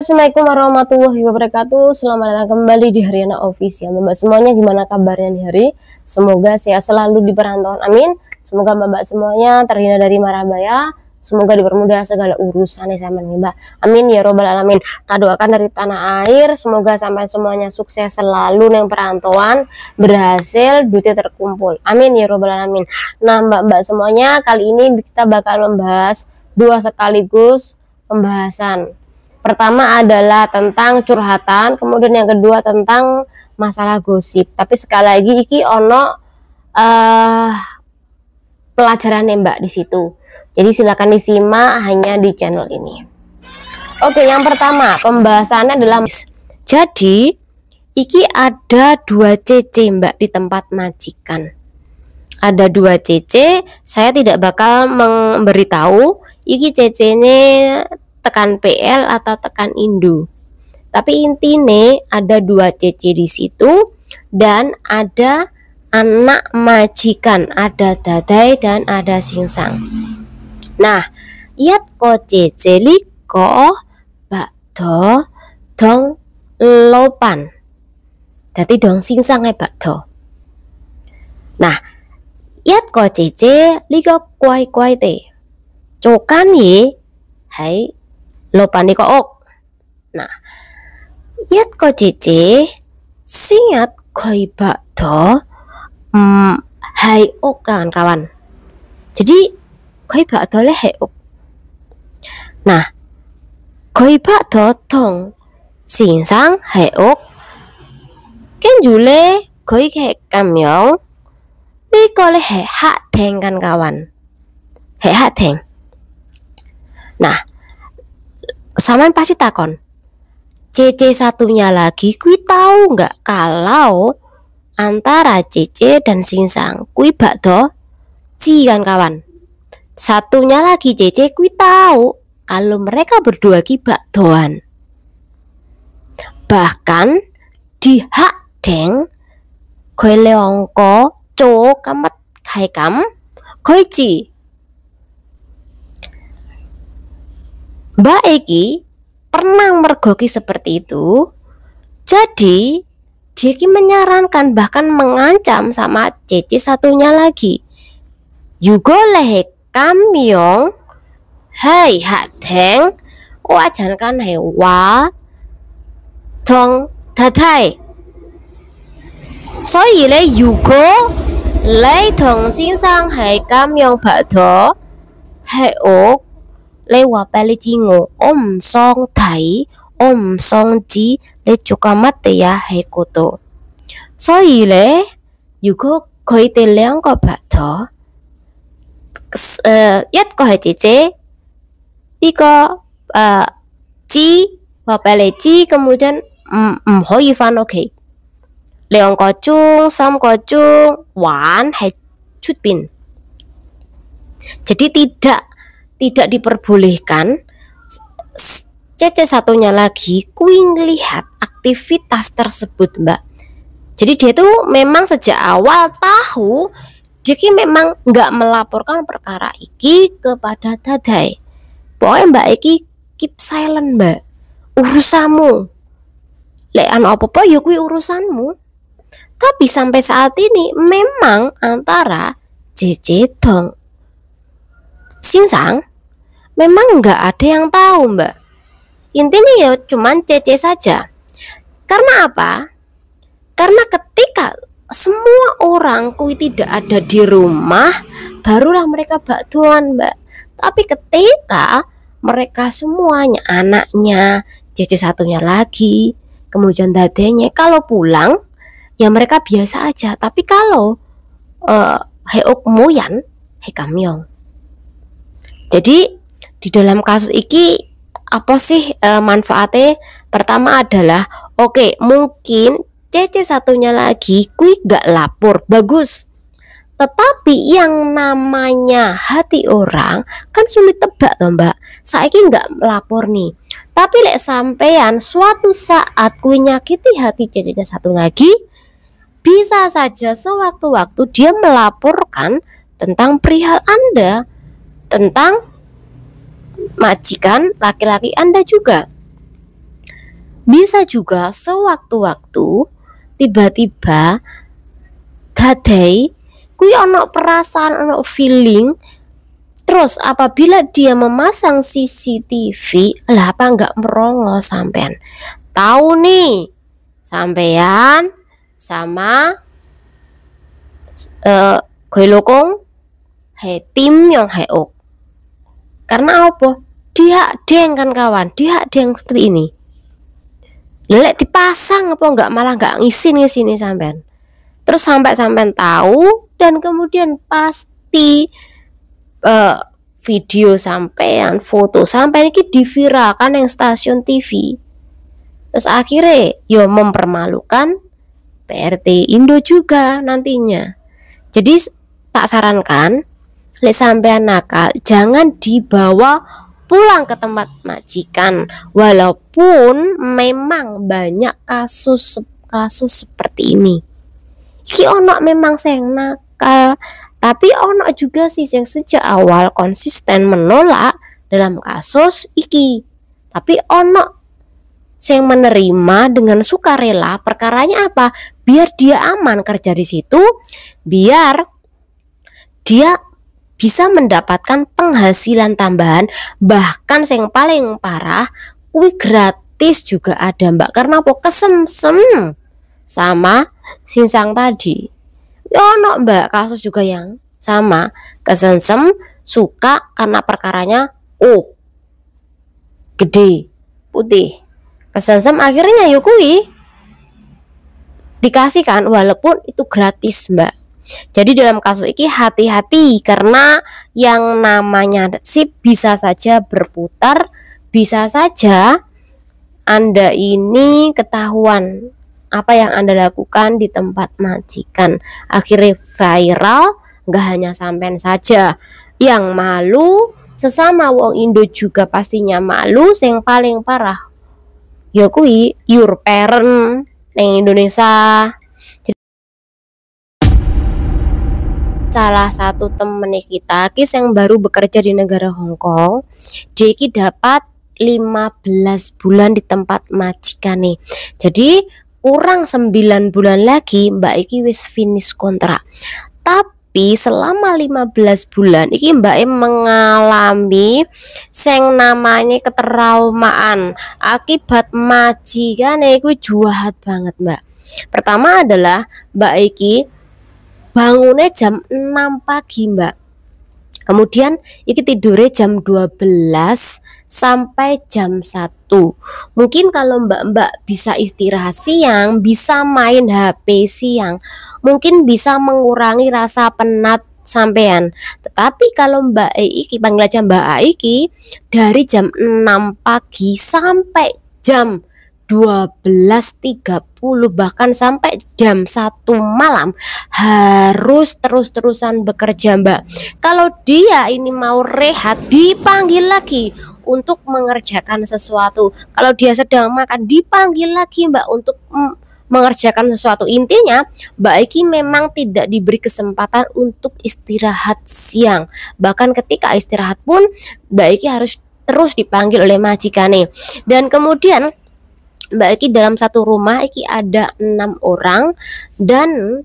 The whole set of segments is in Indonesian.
Assalamualaikum warahmatullahi wabarakatuh. Selamat datang kembali di Haryana Official. Mbak semuanya gimana kabarnya di hari? Semoga sehat selalu di perantauan, amin. Semoga mbak semuanya terhindar dari mara bahaya. Semoga dipermudah segala urusan sama nih mbak, amin ya robbal alamin. Kita doakan dari tanah air, semoga sampai semuanya sukses selalu yang perantauan, berhasil, duitnya terkumpul, amin ya robbal alamin. Nah mbak semuanya, kali ini kita bakal membahas dua sekaligus pembahasan. Pertama adalah tentang curhatan, kemudian yang kedua tentang masalah gosip. Tapi sekali lagi iki ono pelajarannya mbak di situ. Jadi silakan disimak hanya di channel ini. Oke, yang pertama pembahasannya adalah jadi iki ada 2 CC mbak di tempat majikan. Ada 2 CC, saya tidak bakal memberitahu iki CC-nya tekan PL atau tekan Indo. Tapi intinya ada 2 CC di situ dan ada anak majikan, ada Dadai dan ada Singsang. Nah, iat ko CC liko bakdo dong lopan. Jadi dong Singsang bakdo. Nah, iat ko CC liko kuai te. Cokan ye hai lopan ko ok. Nah, iat ko CC singat koi bakdo hai ok kawan. Jadi koi bakdo le hai ok. Nah, koi bakdo dong Singsang hai ok. Ken jule koi hai kamyong. Ni ko le hai hak theng kan kawan. Hai hak theng. Nah, saman pasti takon, CC satunya lagi kui tahu nggak kalau antara CC dan Singsang kui bakdo ci kan kawan. Satunya lagi CC kui tahu kalau mereka berdua ki bakdoan. Bahkan di hak deng koi leongko co kamat kai kam koi ci. Mbak Eki pernah mergoki seperti itu. Jadi dia menyarankan bahkan mengancam sama CC satunya lagi. Yugo lehe kamyong hai hak theng wajan kan hai wa dong Dadai. So le yugo le dong Singsang hai kamyong bakdo hai ok lê hòa ba lê chi ngô song thảy song chi lê chuka matya hay koto. So ile yuko koi te leong ko bakdo yat ko hai CC iko chi và ba lê chi kemudian hoi fan oke. Leong ko chung sam ko chung wan hai chút pin. Jadi tidak diperbolehkan CC satunya lagi kui ngelihat aktivitas tersebut mbak. Jadi dia tuh memang sejak awal tahu dia memang nggak melaporkan perkara iki kepada Dadai. Pokoknya mbak Eki keep silent mbak, urusanmu lekan apa-apa ya kui urusanmu. Tapi sampai saat ini memang antara CC dong Singsang memang nggak ada yang tahu mbak. Intinya ya cuman CC saja. Karena apa? Karena ketika semua orang kui tidak ada di rumah, barulah mereka bakdoan mbak. Tapi ketika mereka semuanya, anaknya, CC satunya lagi, kemudian dadenya, kalau pulang ya mereka biasa aja. Tapi kalau heok moyan, he kamyong. Jadi di dalam kasus iki apa sih manfaatnya? Pertama adalah oke, mungkin CC satunya lagi kui gak lapor, bagus. Tetapi yang namanya hati orang kan sulit tebak toh mbak. Saiki gak melapor nih. Tapi lek sampean suatu saat kui nyakiti hati CC satu lagi, bisa saja sewaktu-waktu dia melaporkan tentang perihal Anda, tentang majikan laki-laki Anda juga. Bisa juga sewaktu-waktu tiba-tiba dadai kui ono perasaan, ono feeling. Terus apabila dia memasang CCTV, lah apa enggak merongo sampean? Tahu nih, sampean sama Goilokong he tim yang heok. Karena apa? Dia deng kan kawan, dia deng seperti ini. Lelek dipasang apa enggak, malah enggak ngisin sampean. Terus sampai sampean tahu, dan kemudian pasti video sampean, foto sampean ini diviralkan yang stasiun TV. Terus akhirnya yo mempermalukan PRT Indo juga nantinya. Jadi tak sarankan lek sampean nakal jangan dibawa pulang ke tempat majikan, walaupun memang banyak kasus seperti ini. Iki ono memang sing nakal, tapi ono juga sih yang sejak awal konsisten menolak dalam kasus iki. Tapi ono yang menerima dengan sukarela. Perkaranya apa? Biar dia aman kerja di situ, biar dia bisa mendapatkan penghasilan tambahan. Bahkan yang paling parah, kuwi gratis juga ada mbak. Karena apa? Kesemsem sama sinsang tadi. Ono mbak kasus juga yang sama, kesemsem suka karena perkaranya gede putih, kesemsem akhirnya yukui dikasihkan walaupun itu gratis mbak. Jadi dalam kasus ini hati-hati, karena yang namanya sip bisa saja berputar, bisa saja Anda ini ketahuan apa yang Anda lakukan di tempat majikan, akhirnya viral. Gak hanya sampean saja yang malu, sesama wong Indo juga pastinya malu. Yang paling parah ya kui your parent yang Indonesia. Salah satu temen kita kis yang baru bekerja di negara Hong Kong, dia ki dapat 15 bulan di tempat majikan nih. Jadi kurang 9 bulan lagi mbak iki wis finish kontrak. Tapi selama 15 bulan iki mbak mengalami sing namanya keteraumaan akibat majikan iku jahat banget mbak. Pertama adalah mbak iki bangunnya jam 6 pagi mbak, kemudian iki tidurnya jam 12 sampai jam 1. Mungkin kalau mbak-mbak bisa istirahat siang, bisa main HP siang, mungkin bisa mengurangi rasa penat sampean. Tetapi kalau mbak iki panggil aja mbak iki dari jam 6 pagi sampai jam 12.30 bahkan sampai jam 1 malam harus terus-terusan bekerja mbak. Kalau dia ini mau rehat dipanggil lagi untuk mengerjakan sesuatu. Kalau dia sedang makan dipanggil lagi mbak untuk mengerjakan sesuatu. Intinya mbak Iki memang tidak diberi kesempatan untuk istirahat siang. Bahkan ketika istirahat pun mbak Iki harus terus dipanggil oleh majikannya. Dan kemudian mbak Iki dalam satu rumah iki ada 6 orang, dan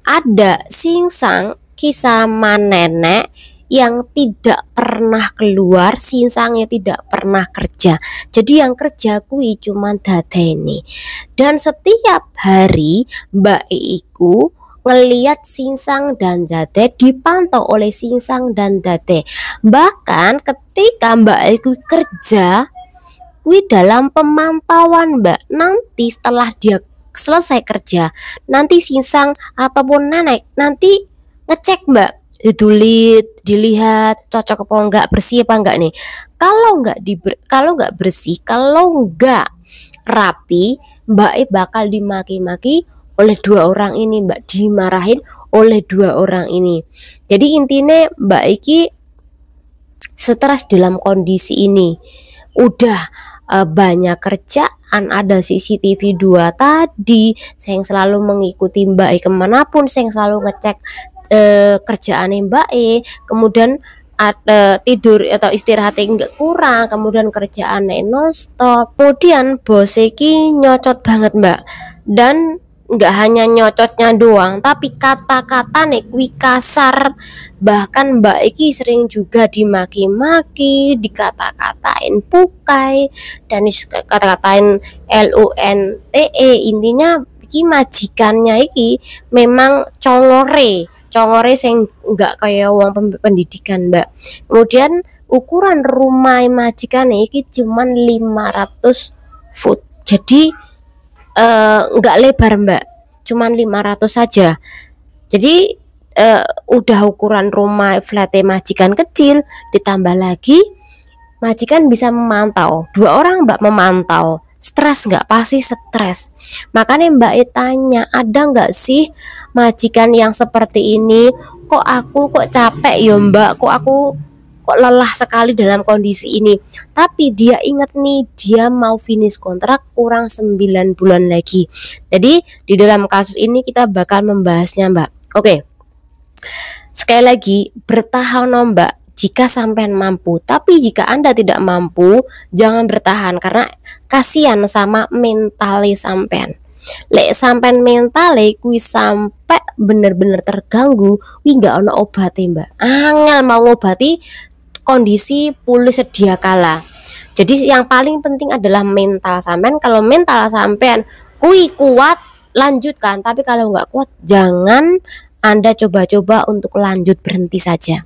ada singsang kisama nenek yang tidak pernah keluar, singsangnya tidak pernah kerja. Jadi yang kerja kui cuman dadene. Dan setiap hari mbak Iku ngeliat singsang dan dade, dipantau oleh singsang dan dade. Bahkan ketika mbak Iku kerja dalam pemantauan mbak, nanti setelah dia selesai kerja, nanti singsang ataupun nenek nanti ngecek mbak, dilihat cocok apa enggak, bersih apa enggak nih. Kalau enggak bersih, kalau enggak rapi, mbak bakal dimaki-maki oleh 2 orang ini mbak, dimarahin oleh 2 orang ini. Jadi intinya mbak Iki stres dalam kondisi ini. Udah banyak kerjaan, ada CCTV 2 tadi, saya selalu mengikuti mbak kemanapun, saya selalu ngecek kerjaan mbak kemudian ada tidur atau istirahat nggak kurang, kemudian kerjaan non stop, kemudian bos iki nyocot banget mbak, dan nggak hanya nyocotnya doang tapi kata-kata nih kuwi kasar, bahkan mbak iki sering juga dimaki-maki, dikata-katain pukai, dan kata-katain LUNTE. Intinya iki majikannya iki memang congore sing enggak kayak uang pendidikan mbak. Kemudian ukuran rumah majikan iki cuman 500 foot, jadi enggak lebar mbak, cuman 500 saja. Jadi udah ukuran rumah flat majikan kecil, ditambah lagi majikan bisa memantau, 2 orang mbak memantau. Stres nggak? Pasti stres. Makanya mbak tanya, ada nggak sih majikan yang seperti ini? Kok aku kok capek ya mbak, kok lelah sekali dalam kondisi ini. Tapi dia ingat nih, dia mau finish kontrak kurang 9 bulan lagi. Jadi di dalam kasus ini kita bakal membahasnya mbak. Oke, sekali lagi, bertahan mbak jika sampean mampu. Tapi jika Anda tidak mampu, jangan bertahan, karena kasihan sama mentali sampean. Lek sampean mentale kuwi sampai bener-bener terganggu, kuwi nggak ono obati mbak. Angel mau ngobati kondisi pulih sedia kala. Jadi yang paling penting adalah mental sampean. Kalau mental sampean kuwi kuat, lanjutkan. Tapi kalau nggak kuat, jangan Anda coba-coba untuk lanjut, berhenti saja.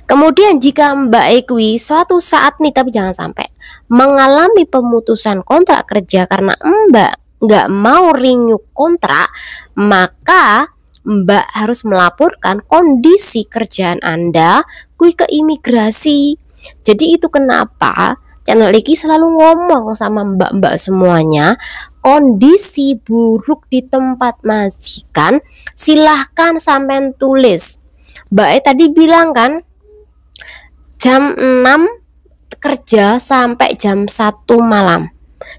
Kemudian jika Mbak Ekwi suatu saat nih, tapi jangan sampai mengalami pemutusan kontrak kerja karena Mbak nggak mau renew kontrak, maka Mbak harus melaporkan kondisi kerjaan Anda ke imigrasi. Jadi itu kenapa channel iki selalu ngomong sama mbak-mbak semuanya, kondisi buruk di tempat majikan silahkan sampean tulis. Mbak tadi bilang kan jam 6 kerja sampai jam 1 malam.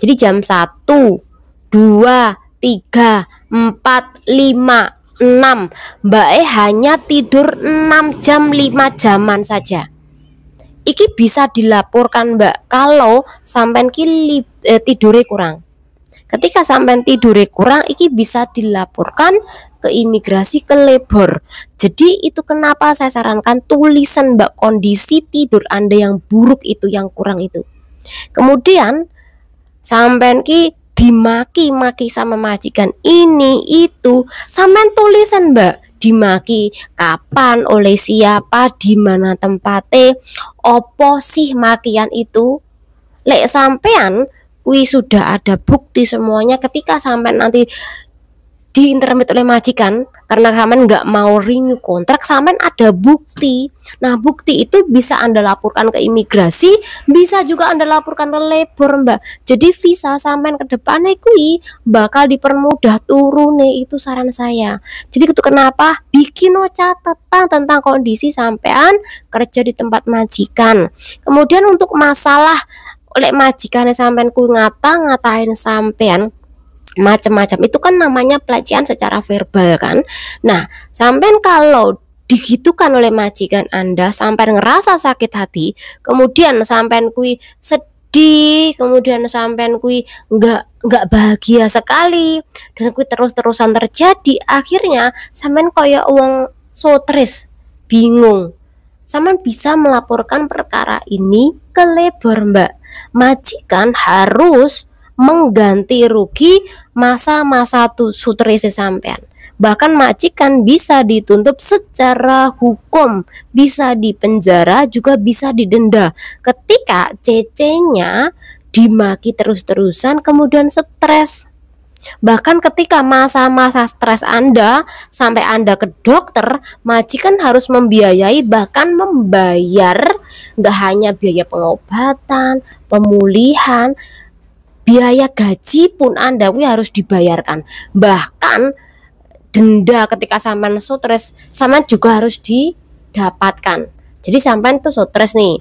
Jadi jam 1, 2, 3, 4, 5, 6 Mbak hanya tidur 6 jam, 5 jaman saja. Iki bisa dilaporkan mbak kalau sampean ki tidure kurang. Ketika sampean tidure kurang, iki bisa dilaporkan ke imigrasi, ke labor. Jadi itu kenapa saya sarankan tulisan mbak kondisi tidur Anda yang buruk itu, yang kurang itu. Kemudian sampean ki dimaki-maki sama majikan ini itu, sampean tulisan mbak, dimaki kapan, oleh siapa, di mana tempatnya, opo sih makian itu. Lek sampean kui sudah ada bukti semuanya, ketika sampean nanti diintermit oleh majikan karena sampean nggak mau renew kontrak, sampean ada bukti. Nah bukti itu bisa Anda laporkan ke imigrasi, bisa juga Anda laporkan ke labor mbak. Jadi visa sampean ke depannya kui bakal dipermudah turun nih, itu saran saya. Jadi itu kenapa bikin catatan tentang kondisi sampean kerja di tempat majikan. Kemudian untuk masalah oleh majikannya sampean kui ngatain sampean macam-macam, itu kan namanya pelecehan secara verbal kan. Nah sampean kalau digitukan oleh majikan Anda, sampean ngerasa sakit hati, kemudian sampean kui sedih, kemudian sampean kui nggak bahagia sekali, dan kui terus-terusan terjadi, akhirnya sampean kayak uang stres, bingung, sampean bisa melaporkan perkara ini ke labor mbak. Majikan harus mengganti rugi masa-masa sutrese sampean. Bahkan majikan bisa dituntut secara hukum, bisa dipenjara, juga bisa didenda ketika CC-nya dimaki terus-terusan kemudian stres. Bahkan ketika masa-masa stres Anda sampai Anda ke dokter, majikan harus membiayai, bahkan membayar, nggak hanya biaya pengobatan, pemulihan, biaya gaji pun Anda harus dibayarkan. Bahkan denda ketika sampean stres, sampean juga harus didapatkan. Jadi sampean tuh stres nih,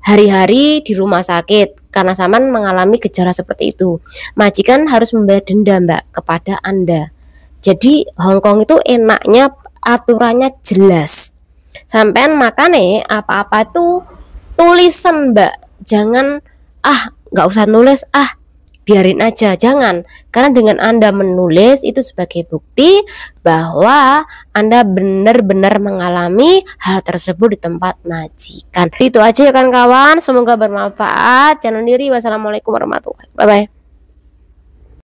hari-hari di rumah sakit karena sampean mengalami gejala seperti itu, majikan harus membayar denda mbak kepada Anda. Jadi Hongkong itu enaknya aturannya jelas. Sampean makane apa-apa tuh tulisan Mbak, jangan nggak usah nulis, biarin aja, jangan. Karena dengan Anda menulis itu sebagai bukti bahwa Anda benar-benar mengalami hal tersebut di tempat majikan. Itu aja ya kawan-kawan, semoga bermanfaat. Jangan diri. Wassalamualaikum warahmatullahi wabarakatuh. Bye bye.